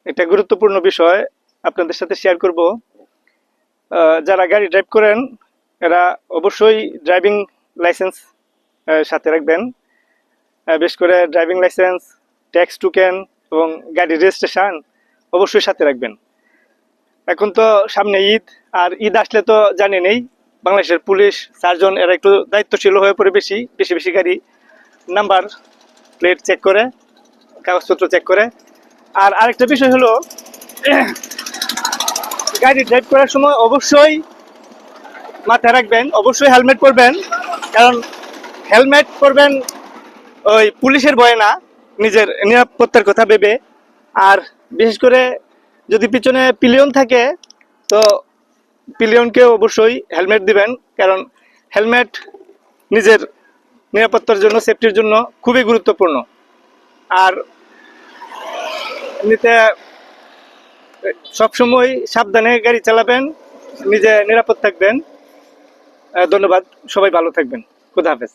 একটা গুরুত্বপূর্ণ বিষয় আপনাদের সাথে শেয়ার করব। যারা গাড়ি ড্রাইভ করেন এরা অবশ্যই ড্রাইভিং লাইসেন্স সাথে রাখবেন। বেশ করে ড্রাইভিং লাইসেন্স, ট্যাক্স টোকেন এবং গাড়ির রেজিস্ট্রেশন অবশ্যই সাথে রাখবেন। এখন তো সামনে ঈদ, আর ঈদ আসলে তো জানেনই বাংলাদেশের পুলিশ সার্জন এরা একটু দায়িত্বশীল হয়ে পড়ে, বেশি বেশি বেশি গাড়ি নাম্বার প্লেট চেক করে, কাগজপত্র চেক করে। আর আরেকটা বিষয় হলো গাড়ি ড্রাইভ করার সময় অবশ্যই মাথায় রাখবেন, অবশ্যই হেলমেট পরবেন। কারণ হেলমেট পরবেন ওই পুলিশের ভয়ে না, নিজের নিরাপত্তার কথা ভেবে। আর বিশেষ করে যদি পিছনে পিলিয়ন থাকে তো পিলিয়নকে অবশ্যই হেলমেট দিবেন, কারণ হেলমেট নিজের নিরাপত্তার জন্য, সেফটির জন্য খুবই গুরুত্বপূর্ণ। আর এমনিতে সবসময় সাবধানে গাড়ি চালাবেন, নিজে নিরাপদ থাকবেন। ধন্যবাদ, সবাই ভালো থাকবেন। খুদা হাফেজ।